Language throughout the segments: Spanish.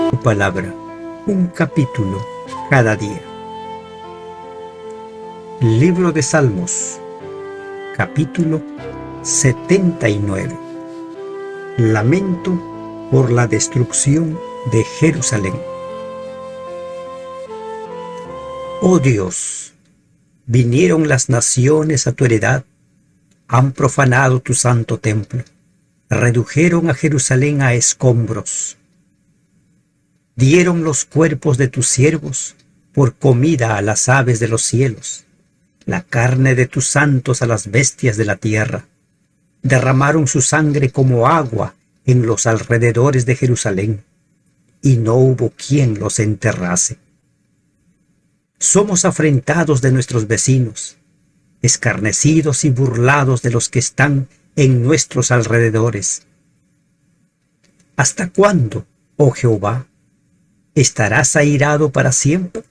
Tu palabra, un capítulo cada día. Libro de Salmos, capítulo 79. Lamento por la destrucción de Jerusalén. Oh Dios, vinieron las naciones a tu heredad, han profanado tu santo templo, redujeron a Jerusalén a escombros. Dieron los cuerpos de tus siervos por comida a las aves de los cielos, la carne de tus santos a las bestias de la tierra. Derramaron su sangre como agua en los alrededores de Jerusalén, y no hubo quien los enterrase. Somos afrentados de nuestros vecinos, escarnecidos y burlados de los que están en nuestros alrededores. ¿Hasta cuándo, oh Jehová? ¿Estarás airado para siempre?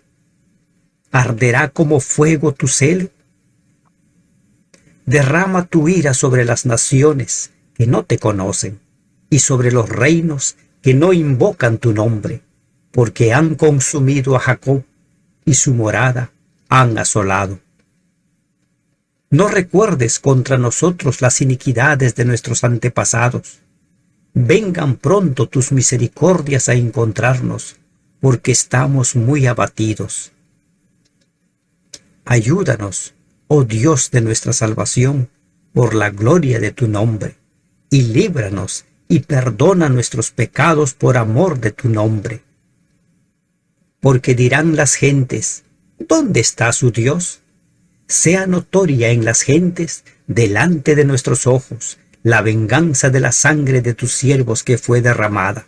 ¿Arderá como fuego tu celo? Derrama tu ira sobre las naciones que no te conocen y sobre los reinos que no invocan tu nombre, porque han consumido a Jacob y su morada han asolado. No recuerdes contra nosotros las iniquidades de nuestros antepasados. Vengan pronto tus misericordias a encontrarnos, porque estamos muy abatidos. Ayúdanos, oh Dios de nuestra salvación, por la gloria de tu nombre, y líbranos y perdona nuestros pecados por amor de tu nombre. Porque dirán las gentes, ¿dónde está su Dios? Sea notoria en las gentes, delante de nuestros ojos, la venganza de la sangre de tus siervos que fue derramada.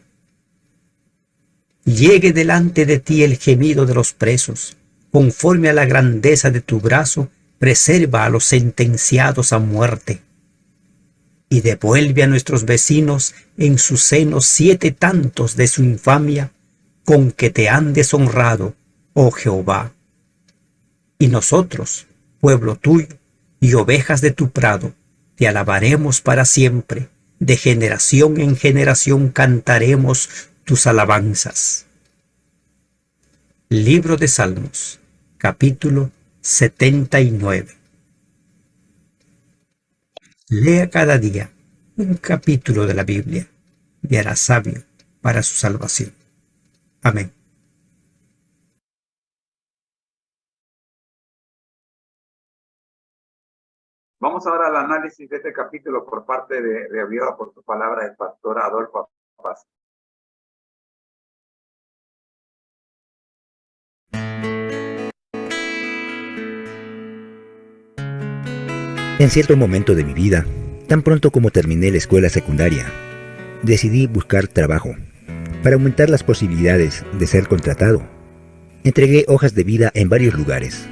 Llegue delante de ti el gemido de los presos, conforme a la grandeza de tu brazo, preserva a los sentenciados a muerte. Y devuelve a nuestros vecinos en su seno 7 tantos de su infamia, con que te han deshonrado, oh Jehová. Y nosotros, pueblo tuyo, y ovejas de tu prado, te alabaremos para siempre, de generación en generación cantaremos tus alabanzas. Libro de Salmos, capítulo 79. Lea cada día un capítulo de la Biblia y hará sabio para su salvación. Amén. Vamos ahora al análisis de este capítulo por parte de Avivada por tu palabra del pastor Adolfo Paz. En cierto momento de mi vida, tan pronto como terminé la escuela secundaria, decidí buscar trabajo para aumentar las posibilidades de ser contratado. Entregué hojas de vida en varios lugares.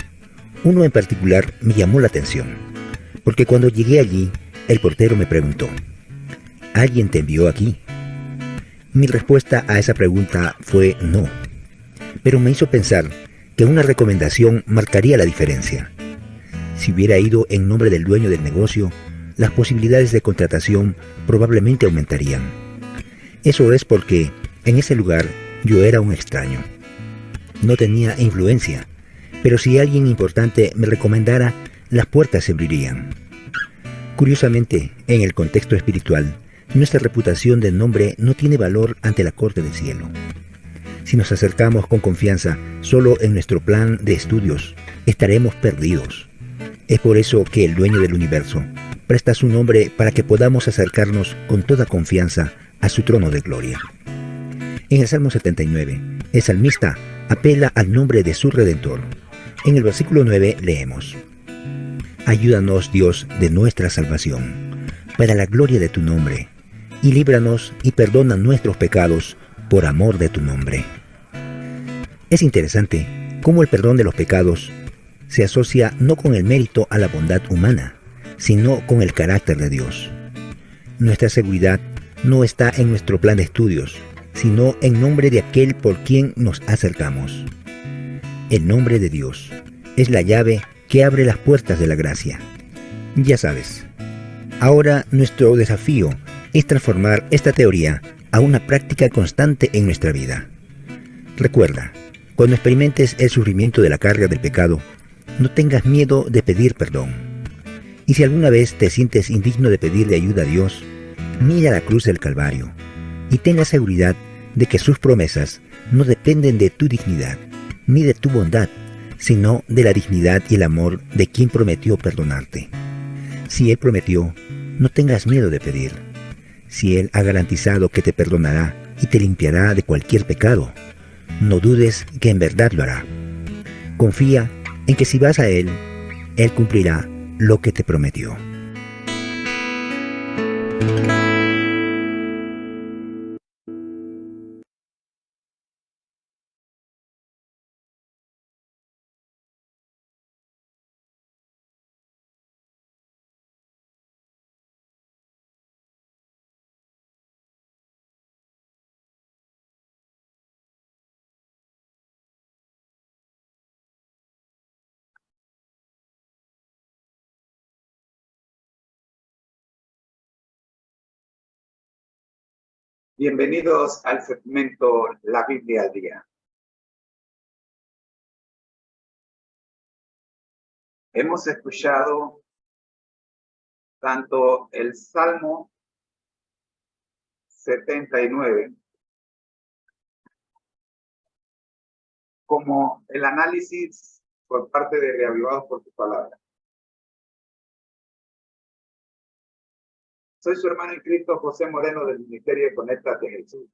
Uno en particular me llamó la atención, porque cuando llegué allí, el portero me preguntó, ¿alguien te envió aquí? Mi respuesta a esa pregunta fue no, pero me hizo pensar que una recomendación marcaría la diferencia. Si hubiera ido en nombre del dueño del negocio, las posibilidades de contratación probablemente aumentarían. Eso es porque en ese lugar yo era un extraño. No tenía influencia, pero si alguien importante me recomendara, las puertas se abrirían. Curiosamente, en el contexto espiritual, nuestra reputación de nombre no tiene valor ante la corte del cielo. Si nos acercamos con confianza solo en nuestro plan de estudios, estaremos perdidos. Es por eso que el dueño del universo presta su nombre para que podamos acercarnos con toda confianza a su trono de gloria. En el Salmo 79, el salmista apela al nombre de su Redentor. En el versículo 9 leemos: Ayúdanos, Dios de nuestra salvación, para la gloria de tu nombre, y líbranos y perdona nuestros pecados por amor de tu nombre. Es interesante cómo el perdón de los pecados se asocia no con el mérito a la bondad humana, sino con el carácter de Dios. Nuestra seguridad no está en nuestro plan de estudios, sino en nombre de aquel por quien nos acercamos. El nombre de Dios es la llave que abre las puertas de la gracia. Ya sabes, ahora nuestro desafío es transformar esta teoría a una práctica constante en nuestra vida. Recuerda, cuando experimentes el sufrimiento de la carga del pecado, no tengas miedo de pedir perdón. Y si alguna vez te sientes indigno de pedirle ayuda a Dios, mira la cruz del Calvario y ten la seguridad de que sus promesas no dependen de tu dignidad ni de tu bondad, sino de la dignidad y el amor de quien prometió perdonarte. Si Él prometió, no tengas miedo de pedir. Si Él ha garantizado que te perdonará y te limpiará de cualquier pecado, no dudes que en verdad lo hará. Confía en que si vas a Él, Él cumplirá lo que te prometió. Bienvenidos al segmento La Biblia al Día. Hemos escuchado tanto el Salmo 79 como el análisis por parte de Reavivados por tu Palabra. Soy su hermano en Cristo, José Moreno, del Ministerio de Conéctate Jesús.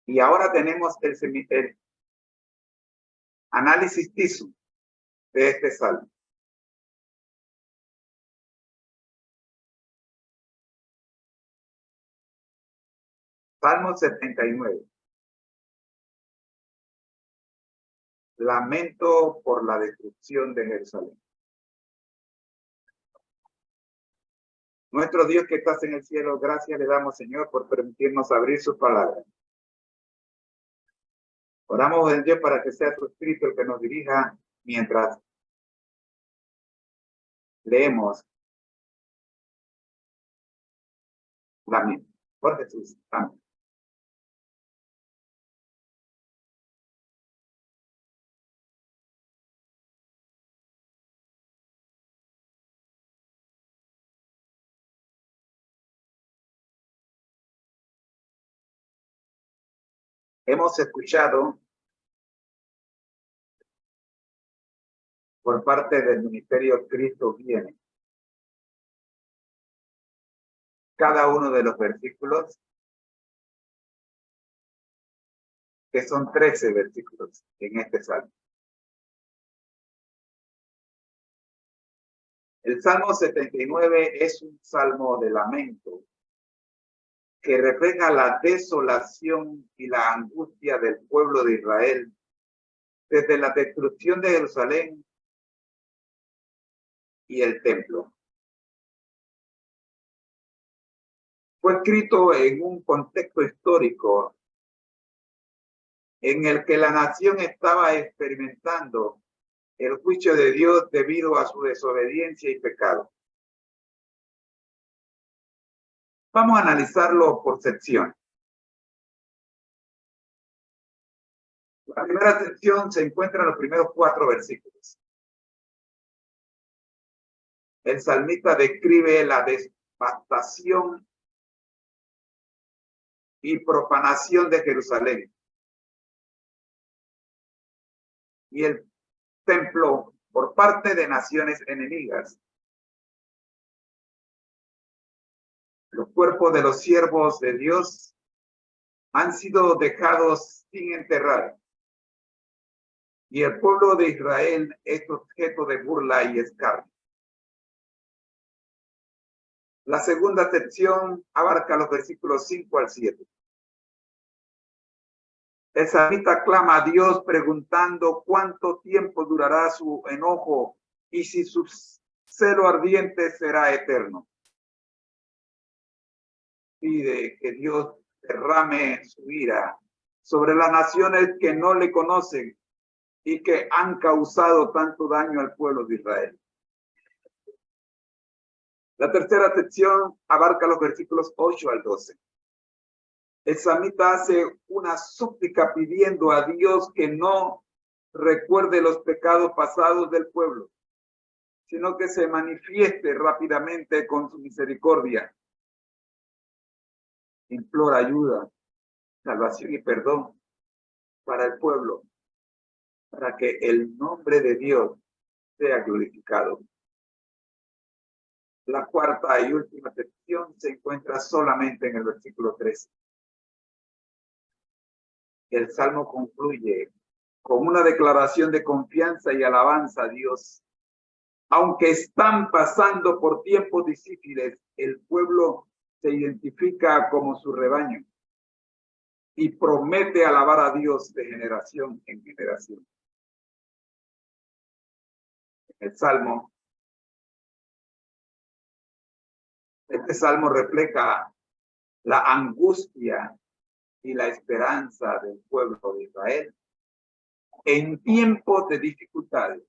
Y ahora tenemos el análisis TISU de este salmo. Salmo 79. Lamento por la destrucción de Jerusalén. Nuestro Dios que estás en el cielo, gracias le damos, Señor, por permitirnos abrir su palabra. Oramos en Dios para que sea su Espíritu el que nos dirija mientras leemos la misma. Por Jesús. Amén. Hemos escuchado por parte del Ministerio Cristo Viene cada uno de los versículos, que son 13 versículos en este salmo. El Salmo 79 es un salmo de lamento que refleja la desolación y la angustia del pueblo de Israel desde la destrucción de Jerusalén y el templo. Fue escrito en un contexto histórico en el que la nación estaba experimentando el juicio de Dios debido a su desobediencia y pecado. Vamos a analizarlo por sección. La primera sección se encuentra en los primeros 4 versículos. El salmista describe la devastación y profanación de Jerusalén y el templo por parte de naciones enemigas. Los cuerpos de los siervos de Dios han sido dejados sin enterrar. Y el pueblo de Israel es objeto de burla y escarnio. La segunda sección abarca los versículos 5 al 7. El salmista clama a Dios preguntando cuánto tiempo durará su enojo y si su celo ardiente será eterno. Pide que Dios derrame su ira sobre las naciones que no le conocen y que han causado tanto daño al pueblo de Israel. La tercera sección abarca los versículos 8 al 12. El salmista hace una súplica pidiendo a Dios que no recuerde los pecados pasados del pueblo, sino que se manifieste rápidamente con su misericordia. Implora ayuda, salvación y perdón para el pueblo, para que el nombre de Dios sea glorificado. La cuarta y última sección se encuentra solamente en el versículo 13. El salmo concluye con una declaración de confianza y alabanza a Dios. Aunque están pasando por tiempos difíciles, el pueblo se identifica como su rebaño y promete alabar a Dios de generación en generación. El salmo, este salmo refleja la angustia y la esperanza del pueblo de Israel en tiempos de dificultades.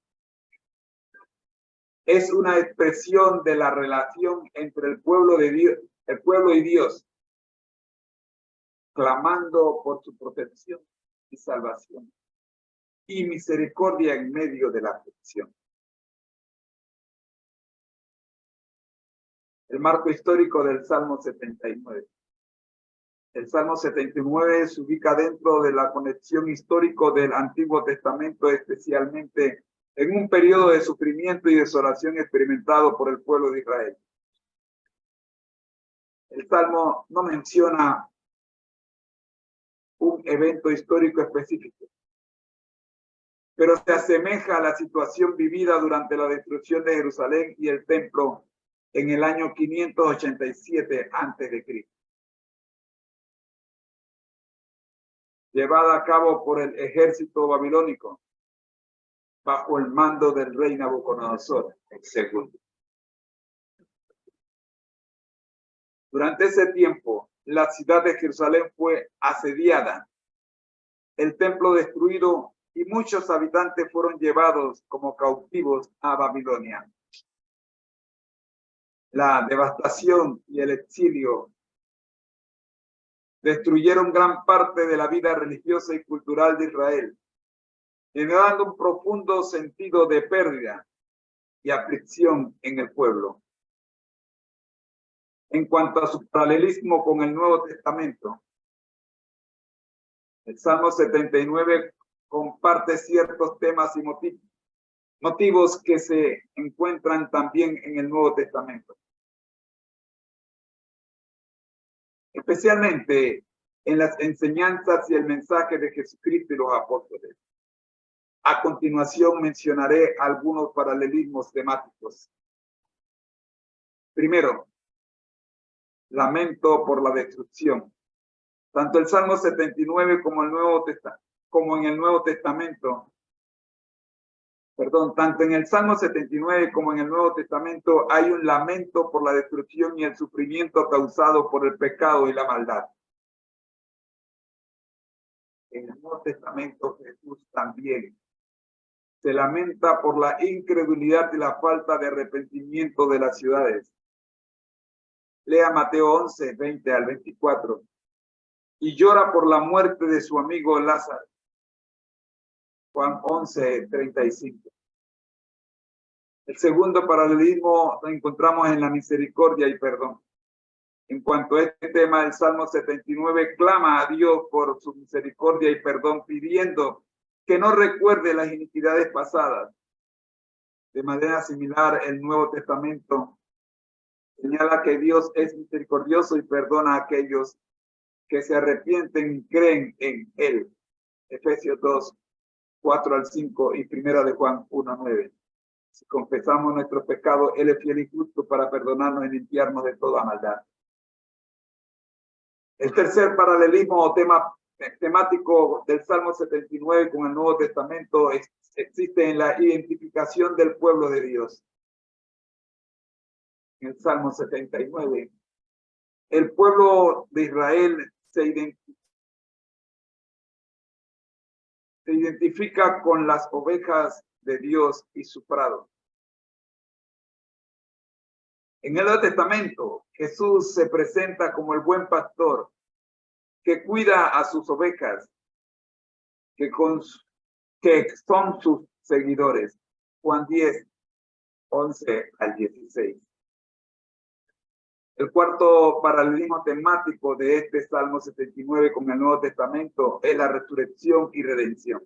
Es una expresión de la relación entre el pueblo y Dios, clamando por su protección y salvación y misericordia en medio de la aflicción. El marco histórico del Salmo 79. El Salmo 79 se ubica dentro de la conexión histórico del Antiguo Testamento, especialmente en un periodo de sufrimiento y desolación experimentado por el pueblo de Israel. El Salmo no menciona un evento histórico específico, pero se asemeja a la situación vivida durante la destrucción de Jerusalén y el templo en el año 587 a.C., llevada a cabo por el ejército babilónico bajo el mando del rey Nabucodonosor II. Durante ese tiempo, la ciudad de Jerusalén fue asediada, el templo destruido y muchos habitantes fueron llevados como cautivos a Babilonia. La devastación y el exilio destruyeron gran parte de la vida religiosa y cultural de Israel, generando un profundo sentido de pérdida y aflicción en el pueblo. En cuanto a su paralelismo con el Nuevo Testamento, el Salmo 79 comparte ciertos temas y motivos que se encuentran también en el Nuevo Testamento, especialmente en las enseñanzas y el mensaje de Jesucristo y los apóstoles. A continuación mencionaré algunos paralelismos temáticos. Primero, lamento por la destrucción. Tanto el Salmo 79 como en el Nuevo Testamento, tanto en el Salmo 79 como en el Nuevo Testamento hay un lamento por la destrucción y el sufrimiento causado por el pecado y la maldad. En el Nuevo Testamento Jesús también se lamenta por la incredulidad y la falta de arrepentimiento de las ciudades. Lea Mateo 11, 20 al 24. Y llora por la muerte de su amigo Lázaro. Juan 11, 35. El segundo paralelismo lo encontramos en la misericordia y perdón. En cuanto a este tema, el Salmo 79 clama a Dios por su misericordia y perdón, pidiendo que no recuerde las iniquidades pasadas. De manera similar, el Nuevo Testamento señala que Dios es misericordioso y perdona a aquellos que se arrepienten y creen en Él. Efesios 2, 4 al 5 y Primera de Juan 1, 9. Si confesamos nuestros pecados, Él es fiel y justo para perdonarnos y limpiarnos de toda maldad. El tercer paralelismo o tema temático del Salmo 79 con el Nuevo Testamento existe en la identificación del pueblo de Dios. En el Salmo 79, el pueblo de Israel se identifica con las ovejas de Dios y su prado. En el Nuevo Testamento, Jesús se presenta como el buen pastor que cuida a sus ovejas, que son sus seguidores. Juan 10, 11 al 16. El cuarto paralelismo temático de este Salmo 79 con el Nuevo Testamento es la resurrección y redención.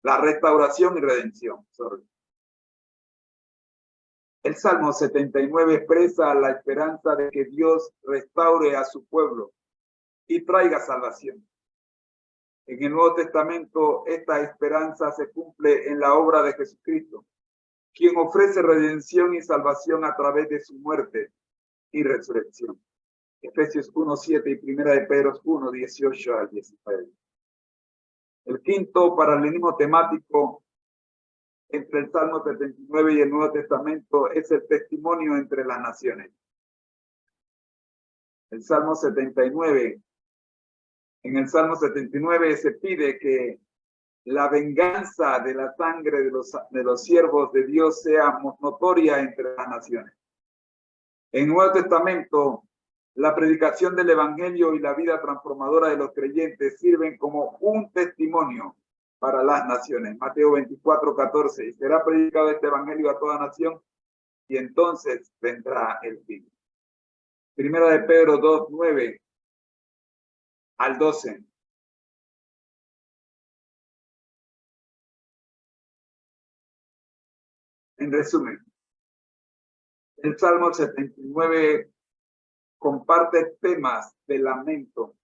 La restauración y redención. El Salmo 79 expresa la esperanza de que Dios restaure a su pueblo y traiga salvación. En el Nuevo Testamento, esta esperanza se cumple en la obra de Jesucristo, quien ofrece redención y salvación a través de su muerte y resurrección. Efesios 1:7 y 1 de Pedro 1:18 al 19. El quinto paralelismo temático entre el Salmo 79 y el Nuevo Testamento es el testimonio entre las naciones. El Salmo 79. En el Salmo 79 se pide que la venganza de la sangre de los siervos de Dios sea notoria entre las naciones. En el Nuevo Testamento, la predicación del Evangelio y la vida transformadora de los creyentes sirven como un testimonio para las naciones. Mateo 24:14. Y será predicado este Evangelio a toda nación, y entonces vendrá el fin. Primera de Pedro 2:9 al 12. En resumen, el Salmo 79 comparte temas de lamento,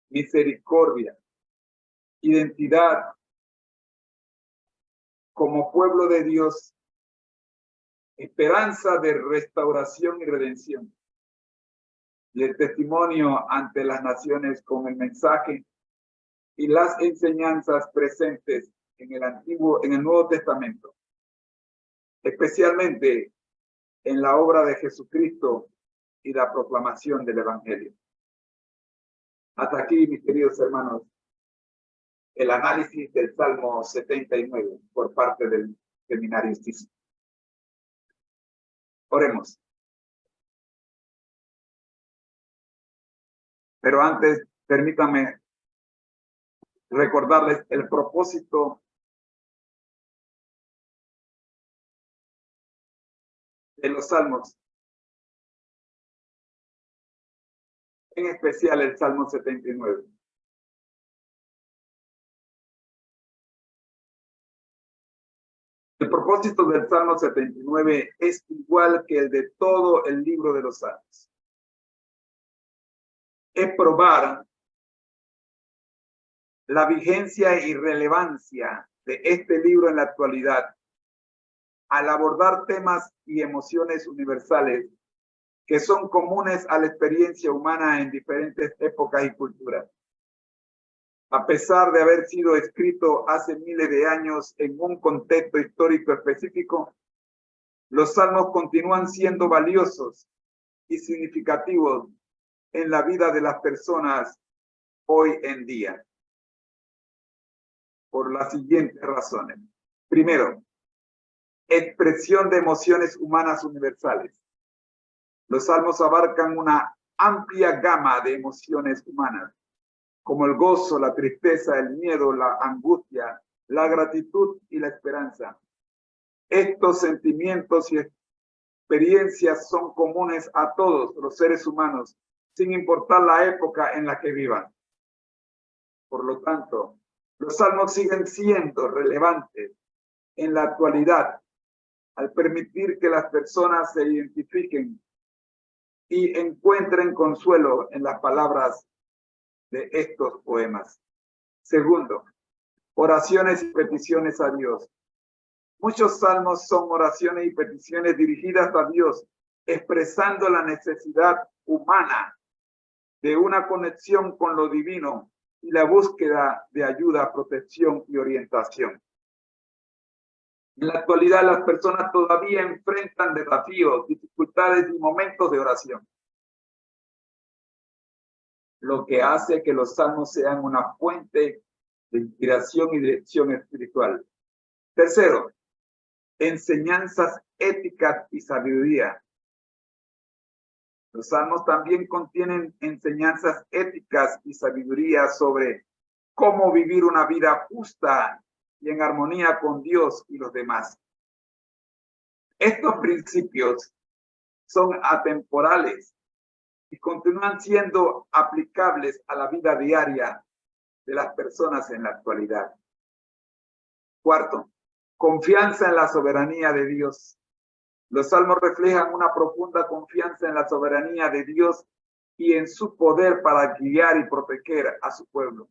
misericordia, identidad como pueblo de Dios, esperanza de restauración y redención, y el testimonio ante las naciones con el mensaje y las enseñanzas presentes en el Nuevo Testamento, especialmente en la obra de Jesucristo y la proclamación del Evangelio. Hasta aquí, mis queridos hermanos, el análisis del Salmo 79 por parte del Seminario CIS. Oremos. Pero antes, permítanme recordarles el propósito de los salmos, en especial el Salmo 79. El propósito del Salmo 79 es igual que el de todo el libro de los Salmos. Es probar la vigencia y relevancia de este libro en la actualidad al abordar temas y emociones universales que son comunes a la experiencia humana en diferentes épocas y culturas. A pesar de haber sido escrito hace miles de años en un contexto histórico específico, los salmos continúan siendo valiosos y significativos en la vida de las personas hoy en día, por las siguientes razones. Primero, expresión de emociones humanas universales. Los salmos abarcan una amplia gama de emociones humanas, como el gozo, la tristeza, el miedo, la angustia, la gratitud y la esperanza. Estos sentimientos y experiencias son comunes a todos los seres humanos, sin importar la época en la que vivan. Por lo tanto, los salmos siguen siendo relevantes en la actualidad al permitir que las personas se identifiquen y encuentren consuelo en las palabras de estos poemas. Segundo, oraciones y peticiones a Dios. Muchos salmos son oraciones y peticiones dirigidas a Dios, expresando la necesidad humana de una conexión con lo divino y la búsqueda de ayuda, protección y orientación. En la actualidad, las personas todavía enfrentan desafíos, dificultades y momentos de oración, lo que hace que los salmos sean una fuente de inspiración y dirección espiritual. Tercero, enseñanzas éticas y sabiduría. Los salmos también contienen enseñanzas éticas y sabiduría sobre cómo vivir una vida justa y en armonía con Dios y los demás. Estos principios son atemporales y continúan siendo aplicables a la vida diaria de las personas en la actualidad. Cuarto, confianza en la soberanía de Dios. Los salmos reflejan una profunda confianza en la soberanía de Dios y en su poder para guiar y proteger a su pueblo.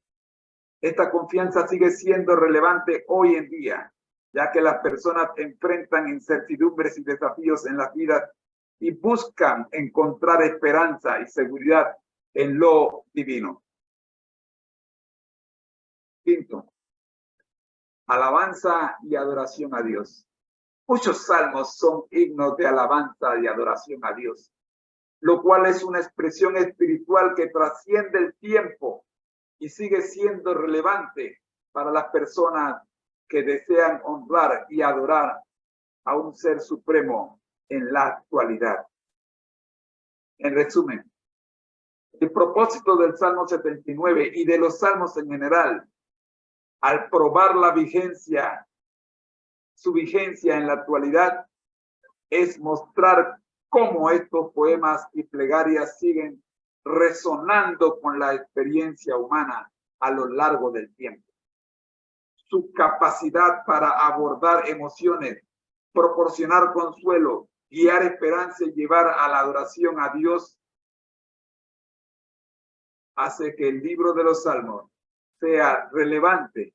Esta confianza sigue siendo relevante hoy en día, ya que las personas enfrentan incertidumbres y desafíos en las vidas y buscan encontrar esperanza y seguridad en lo divino. Quinto, alabanza y adoración a Dios. Muchos salmos son himnos de alabanza y adoración a Dios, lo cual es una expresión espiritual que trasciende el tiempo y sigue siendo relevante para las personas que desean honrar y adorar a un ser supremo en la actualidad. En resumen, el propósito del Salmo 79 y de los salmos en general, al probar su vigencia en la actualidad, es mostrar cómo estos poemas y plegarias siguen resonando con la experiencia humana a lo largo del tiempo. Su capacidad para abordar emociones, proporcionar consuelo, guiar esperanza y llevar a la adoración a Dios hace que el libro de los Salmos sea relevante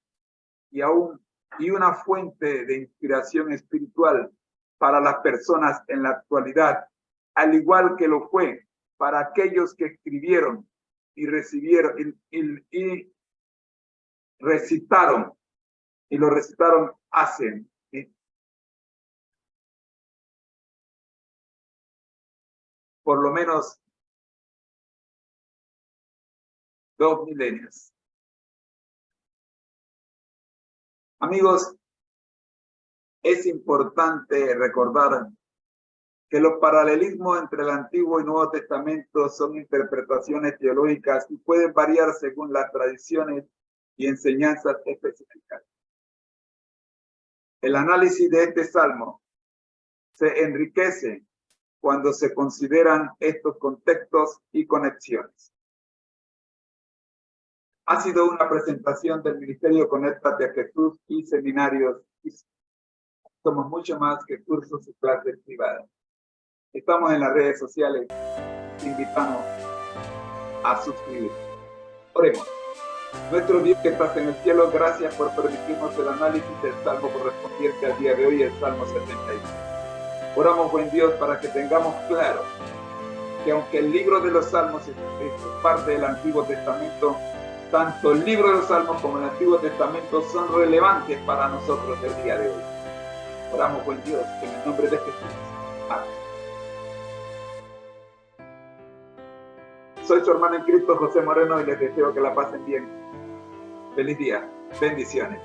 y una fuente de inspiración espiritual para las personas en la actualidad, al igual que lo fue para aquellos que escribieron y recibieron y recitaron hace por lo menos 2 milenios. Amigos, es importante recordar que los paralelismos entre el Antiguo y Nuevo Testamento son interpretaciones teológicas y pueden variar según las tradiciones y enseñanzas específicas. El análisis de este salmo se enriquece cuando se consideran estos contextos y conexiones. Ha sido una presentación del Ministerio Conéctate a Jesús y Seminarios. Somos mucho más que cursos y clases privadas. Estamos en las redes sociales. Te invitamos a suscribir. Oremos. Nuestro Dios que estás en el cielo, gracias por permitirnos el análisis del salmo correspondiente al día de hoy, el Salmo 71. Oramos, buen Dios, para que tengamos claro que aunque el libro de los Salmos es parte del Antiguo Testamento, tanto el libro de los Salmos como el Antiguo Testamento son relevantes para nosotros el día de hoy. Oramos, buen Dios, en el nombre de Jesús. Amén. Soy su hermano en Cristo, José Moreno, y les deseo que la pasen bien. Feliz día. Bendiciones.